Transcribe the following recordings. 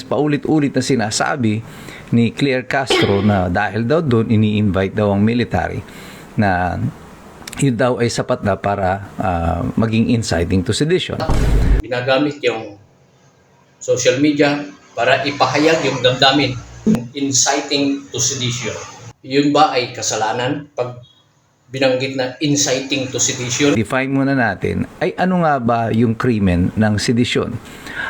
Paulit-ulit na sinasabi ni Claire Castro na dahil daw doon ini-invite daw ang military na yun daw ay sapat na para maging inciting to sedition. Ginagamit yung social media para ipahayag yung damdamin, inciting to sedition. Yun ba ay kasalanan pag binanggit na inciting to sedition? Define muna natin ay ano nga ba yung krimen ng sedisyon.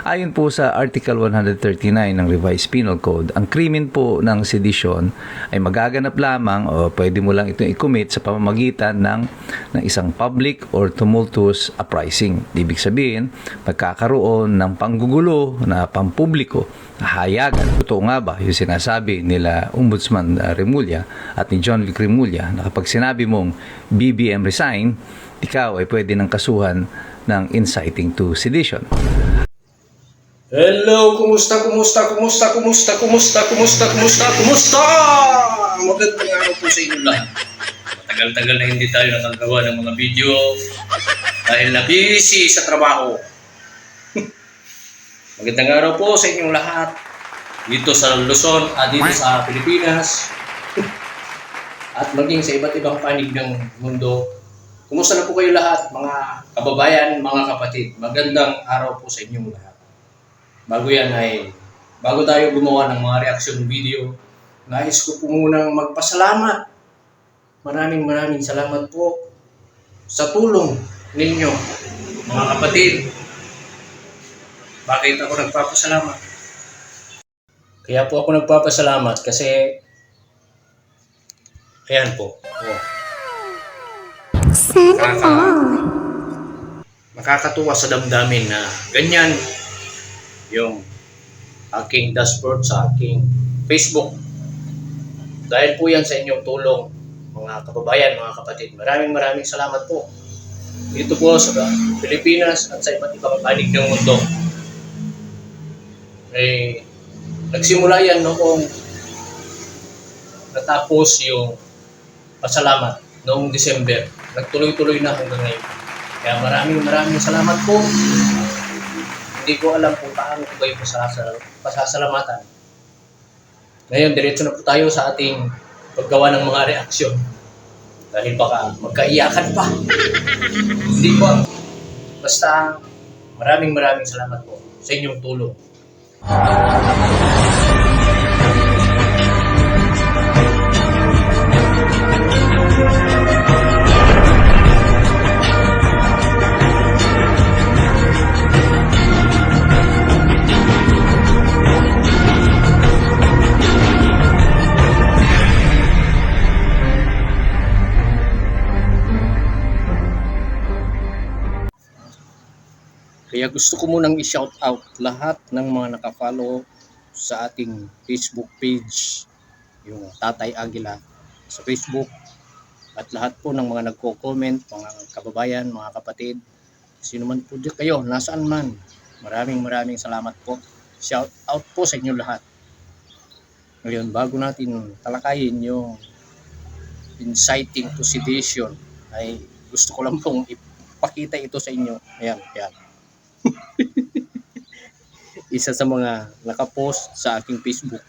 Ayon po sa Article 139 ng Revised Penal Code, ang krimen po ng sedisyon ay magaganap lamang o pwede mo lang itong i-commit sa pamamagitan ng isang public or tumultuous uprising. Ibig sabihin, magkakaroon ng panggugulo na pampubliko, hayagan. Totoo nga ba yung sinasabi nila Ombudsman Remulla at ni John Vic Remulla na kapag sinabi mong BBM resign, ikaw ay pwede ng kasuhan ng inciting to sedition. Hello, kumusta? Magandang araw po sa inyo lahat. Matagal-tagal na hindi tayo nakagawa ng mga video dahil na busy sa trabaho. Magandang araw po sa inyong lahat dito sa Luzon at dito sa Pilipinas at maging sa iba't ibang panig ng mundo. Kumusta na po kayo lahat, mga kababayan, mga kapatid? Magandang araw po sa inyong lahat. Bago tayo gumawa ng mga reaction video, nais ko po munang magpasalamat. Maraming salamat po sa tulong ninyo, mga kapatid. Bakit ako nagpapasalamat? Kaya po ako nagpapasalamat kasi ayan po. Makakatuwa sa damdamin na ganyan yung aking dashboard sa aking Facebook. Dahil po yan sa inyong tulong, mga kababayan, mga kapatid. Maraming salamat po. Dito po sa Pilipinas at sa iba't ibang panig ng mundo. Nagsimula yan noong natapos yung pasalamat noong December. Nagtuloy-tuloy na hanggang ngayon. Kaya maraming salamat po. Hindi ko alam kung paano ko kayo pasasalamatan. Ngayon, diretso na po tayo sa ating paggawa ng mga reaksyon. Dahil baka magkaiyakan pa. Hindi ko alam. Basta, maraming salamat po sa inyong tulong. Kaya gusto ko munang i-shout out lahat ng mga nakafollow sa ating Facebook page, yung Tatay Aguila sa Facebook, at lahat po ng mga nagko-comment, mga kababayan, mga kapatid, sino man po kayo, nasaan man, maraming salamat po. Shout out po sa inyo lahat. Ngayon, bago natin talakayin yung inciting to sedition, ay gusto ko lang pong ipakita ito sa inyo. Ayan. Isa sa mga nakapost sa aking Facebook,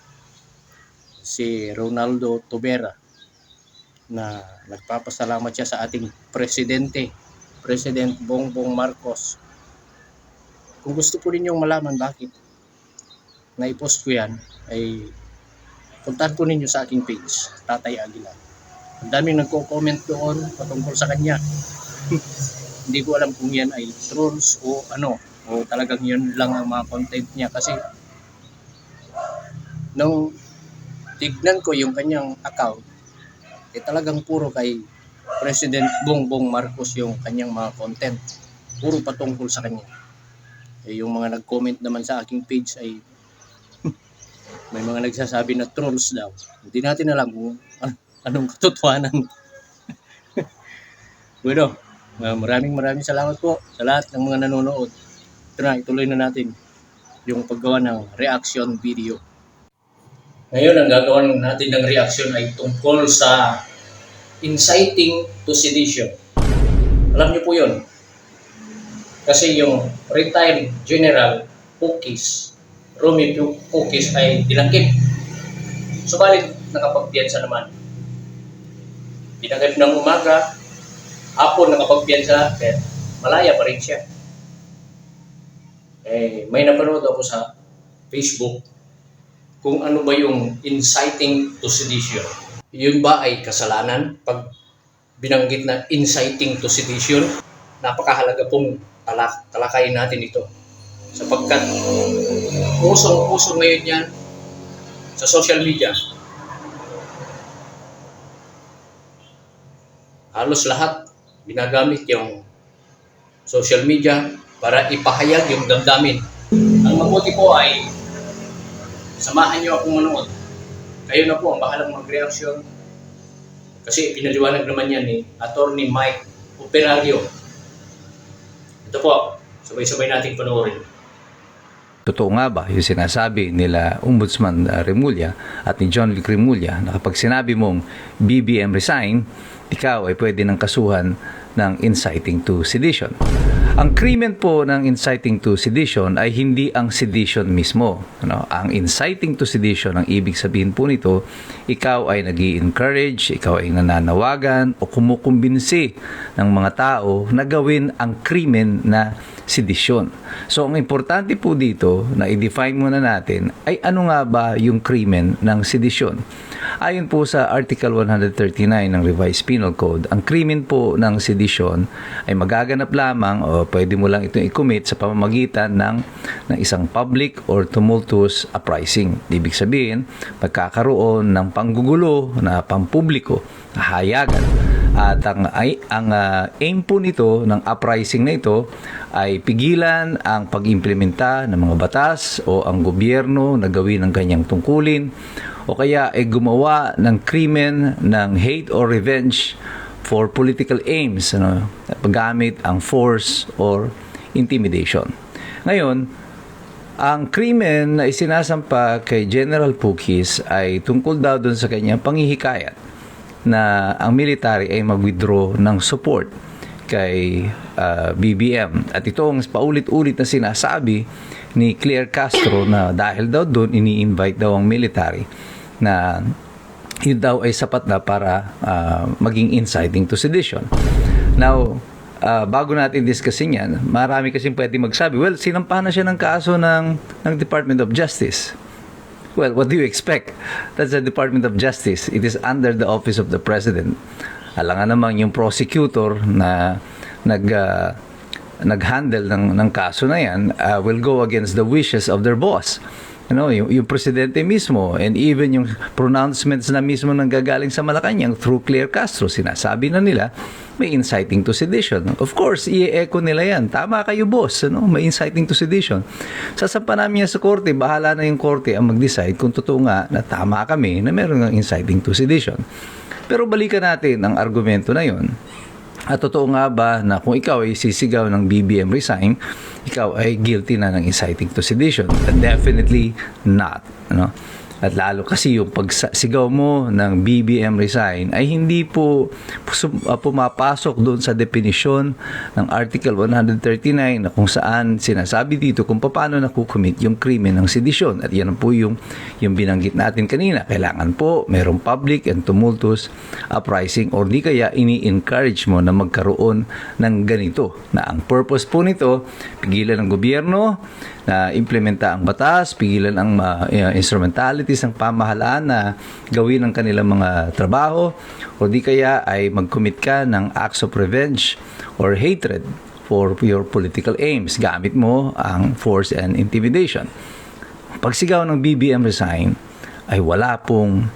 si Ronaldo Tobera, na nagpapasalamat siya sa ating President Bongbong Marcos. Kung gusto po ninyong malaman bakit na-post ko yan, ay puntahan po ninyo sa aking page, Tatay Aguila. Ang daming nagko-comment doon patungkol sa kanya. Hindi ko alam kung yan ay trolls o o talagang yun lang ang mga content niya, kasi nung tignan ko yung kanyang account, talagang puro kay President Bongbong Marcos yung kanyang mga content, puro patungkol sa kanya. Yung mga nag-comment naman sa aking page ay may mga nagsasabi na trolls daw. Hindi natin alam kung anong katotohanan. Bueno, maraming salamat po sa lahat ng mga nanonood. Ito na, ituloy na natin yung paggawa ng reaction video. Ngayon, ang gagawin natin ng reaction ay tungkol sa inciting to sedition. Alam niyo po yun. Kasi yung retired General Pukis Romy Pukis ay dilangkip. Subalit nakapagpiyansa naman. Binagad ng umaga, hapon nakapagpiyansa, kaya malaya pa rin siya. May napanood ako sa Facebook kung ano ba yung inciting to sedition. Yun ba ay kasalanan? Pag binanggit na inciting to sedition, napakahalaga pong talakayin natin ito. Sapagkat usong-uso ngayon yan sa social media. Halos lahat ginagamit yung social media para ipahayag yung damdamin. Ang mabuti po ay samahan niyo akong manood. Kayo na po ang bahalang mag-reaksyon. Kasi pinaliwanag naman yan ni Attorney Mike Operario. Ito po, sabay-sabay nating panoorin. Totoo nga ba yung sinasabi nila Ombudsman Remulla at ni John Vic Remulla na kapag sinabi mong BBM resign, ikaw ay pwede ng kasuhan ng inciting to sedition. Ang krimen po ng inciting to sedition ay hindi ang sedition mismo. Ang inciting to sedition, ang ibig sabihin po nito, ikaw ay nag-i-encourage, ikaw ay nananawagan o kumukumbinsi ng mga tao na gawin ang krimen na sedisyon. So, ang importante po dito na i-define muna natin ay ano nga ba yung krimen ng sedisyon. Ayon po sa Article 139 ng Revised Penal Code, ang krimen po ng sedisyon ay magaganap lamang o pwede mo lang itong i-commit sa pamamagitan ng isang public or tumultuous uprising. Ibig sabihin, pagkakaroon ng panggugulo na pampubliko, hayagan. At ang aim po nito ng uprising na ito ay pigilan ang pag-implementa ng mga batas o ang gobyerno na gawin ang kanyang tungkulin o kaya ay gumawa ng krimen ng hate or revenge for political aims, paggamit ang force or intimidation. Ngayon, ang krimen na isinasampa kay General Pukis ay tungkol daw doon sa kanyang panghihikayat na ang military ay mag-withdraw ng support kay BBM. At ito ang paulit-ulit na sinasabi ni Claire Castro na dahil daw doon ini-invite daw ang military na yun daw ay sapat na para maging inciting to sedition. Now, bago natin discussin yan, marami kasing pwede magsabi, well, sinampahan na siya ng kaso ng Department of Justice. Well, what do you expect? That's the Department of Justice. It is under the Office of the President. Alangan naman yung prosecutor na nag-handle ng kaso na yan will go against the wishes of their boss. Yung presidente mismo and even yung pronouncements na mismo nanggagaling sa Malacanang through Claire Castro, sinasabi na nila may inciting to sedition. Of course, i-echo nila yan. Tama kayo, boss. May inciting to sedition. Sasampa namin yan sa korte, bahala na yung korte ang mag-decide kung totoo nga na tama kami na meron ng inciting to sedition. Pero balikan natin ang argumento na yon. At totoo nga ba na kung ikaw ay sisigaw ng BBM resign, ikaw ay guilty na ng inciting to sedition? Definitely not. At lalo kasi yung pagsigaw mo ng BBM resign ay hindi po pumapasok doon sa definisyon ng Article 139 na kung saan sinasabi dito kung paano nakukumit yung krimen ng sedisyon. At yan po yung binanggit natin kanina. Kailangan po merong public and tumultuous uprising or di kaya ini-encourage mo na magkaroon ng ganito. Na ang purpose po nito, pigilan ng gobyerno na implementa ang batas, pigilan ang instrumentalities ng pamahalaan na gawin ang kanilang mga trabaho, o di kaya ay mag-commit ka ng acts of revenge or hatred for your political aims. Gamit mo ang force and intimidation. Pagsigaw ng BBM resign ay wala pong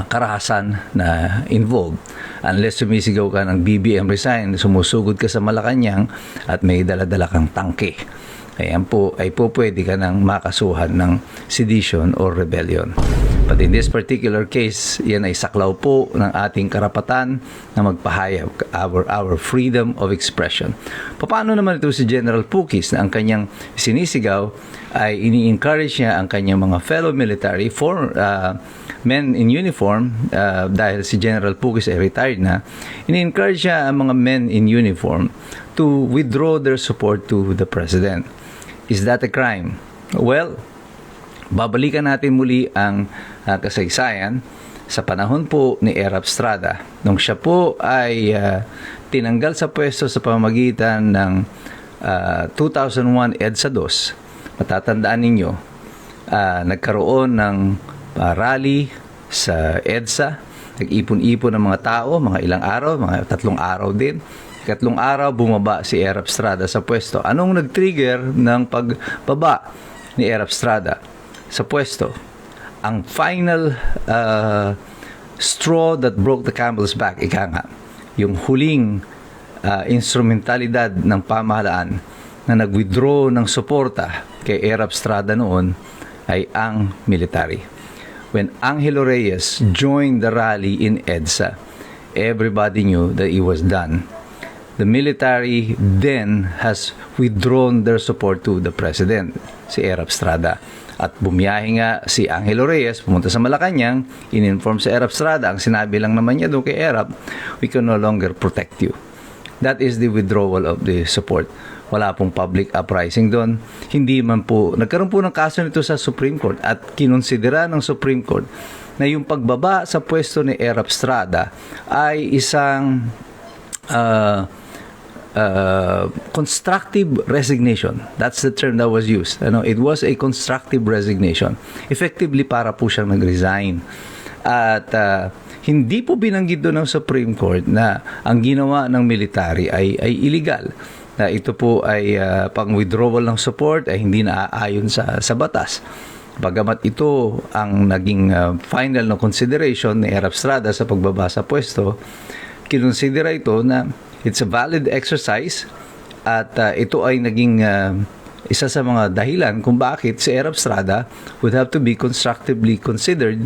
karahasan na involved. Unless sumisigaw ka ng BBM resign, sumusugod ka sa Malacanang at may dala-dala kang tangke. Ayan po, ay po pwede ka nang makasuhan ng sedition or rebellion. But in this particular case, yan ay saklaw po ng ating karapatan na magpahayag, our freedom of expression. Paano naman ito si General Pukis na ang kanyang sinisigaw ay ini-encourage niya ang kanyang mga fellow military men in uniform, dahil si General Pukis ay retired na, ini-encourage niya ang mga men in uniform to withdraw their support to the President. Is that a crime? Well, babalikan natin muli ang kasaysayan sa panahon po ni Erap Estrada. Nung siya po ay tinanggal sa pwesto sa pamamagitan ng 2001 EDSA 2, matatandaan ninyo, nagkaroon ng rally sa EDSA, nag-ipon-ipon ng mga tao, mga ilang araw, mga 3 araw din. 3 araw, bumaba si Erap Estrada sa pwesto. Anong nag-trigger ng pagbaba ni Erap Estrada sa pwesto? Ang final straw that broke the camel's back, ika nga, yung huling instrumentalidad ng pamahalaan na nag-withdraw ng suporta kay Erap Estrada noon ay ang military. When Angelo Reyes joined the rally in EDSA, everybody knew that it was done. The military then has withdrawn their support to the president, si Erap Estrada. At bumiyahe nga si Angelo Reyes, pumunta sa Malacanang, in-inform si Erap Estrada. Ang sinabi lang naman niya doon kay Erap, we can no longer protect you. That is the withdrawal of the support. Wala pong public uprising doon. Hindi man po, nagkaroon po ng kaso nito sa Supreme Court at kinonsidera ng Supreme Court na yung pagbaba sa pwesto ni Erap Estrada ay isang constructive resignation. That's the term that was used. It was a constructive resignation. Effectively, para po siyang nag-resign. At hindi po binanggit doon ng Supreme Court na ang ginawa ng military ay illegal. Na ito po ay pang-withdrawal ng support ay hindi naaayon sa batas. Bagamat ito ang naging final na consideration ni Erap Estrada sa pagbaba sa pwesto, kinonsidera ito na it's a valid exercise at ito ay naging isa sa mga dahilan kung bakit si Erap Estrada would have to be constructively considered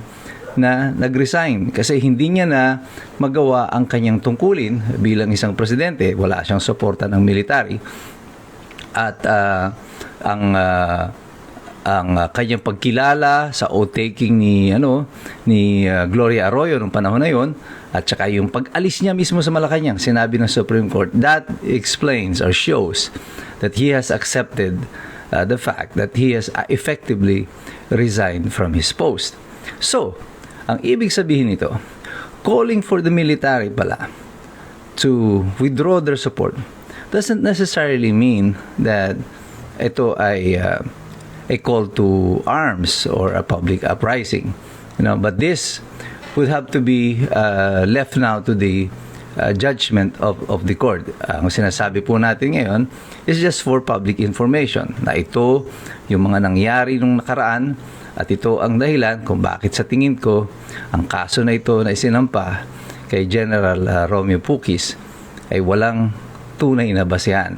na nag-resign kasi hindi niya na magawa ang kanyang tungkulin bilang isang presidente. Wala siyang suporta ng military at ang kanyang pagkilala sa oath-taking ni Gloria Arroyo noong panahon na yon at saka yung pag-alis niya mismo sa Malacanang, sinabi ng Supreme Court, that explains or shows that he has accepted the fact that he has effectively resigned from his post. So, ang ibig sabihin nito, calling for the military pala to withdraw their support doesn't necessarily mean that ito ay a call to arms or a public uprising. But this would have to be left now to the judgment of the court. Ang sinasabi po natin ngayon is just for public information na ito yung mga nangyari nung nakaraan at ito ang dahilan kung bakit sa tingin ko ang kaso na ito na isinampa kay General Romeo Puquis ay walang tunay na basehan.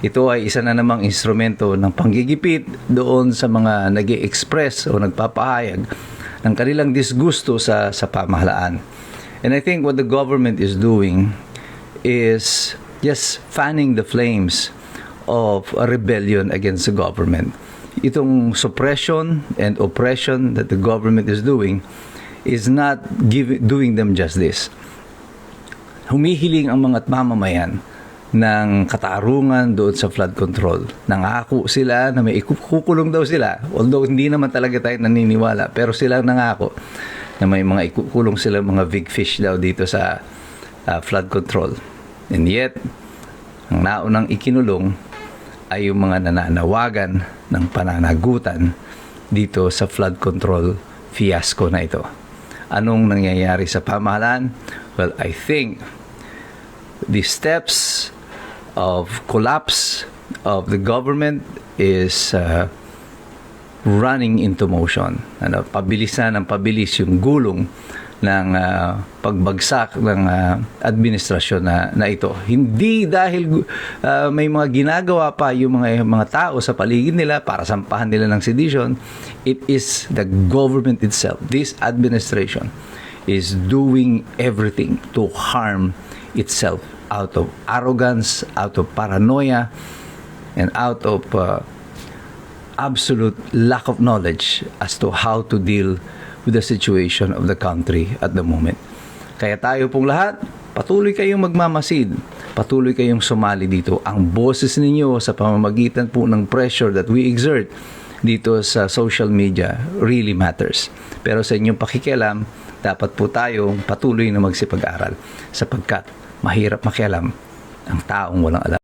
Ito ay isa na namang instrumento ng panggigipit doon sa mga nag-i-express o nagpapahayag ng kanilang disgusto sa pamahalaan. And I think what the government is doing is just fanning the flames of a rebellion against the government. Itong suppression and oppression that the government is doing is not doing them justice. Humihiling ang mga mamamayan ng katarungan doon sa flood control. Nangako sila na may ikukulong daw sila. Although hindi naman talaga tayo naniniwala, pero sila nangako na may mga ikukulong sila, mga big fish daw dito sa flood control. And yet, ang naunang ikinulong ay yung mga nananawagan ng pananagutan dito sa flood control fiasco na ito. Anong nangyayari sa pamahalaan? Well, I think the steps of collapse of the government is running into motion. Pabilisan ng pabilis yung gulong ng pagbagsak ng administrasyon na ito. Hindi dahil may mga ginagawa pa yung mga tao sa paligid nila para sampahan nila ng sedition. It is the government itself. This administration is doing everything to harm itself out of arrogance, out of paranoia, and out of absolute lack of knowledge as to how to deal with the situation of the country at the moment. Kaya tayo pong lahat, patuloy kayong magmamasid, patuloy kayong sumali dito. Ang boses ninyo sa pamamagitan po ng pressure that we exert dito sa social media really matters. Pero sa inyong pakikialam, dapat po tayong patuloy na magsipag-aral sapagkat mahirap makialam ang taong walang alam.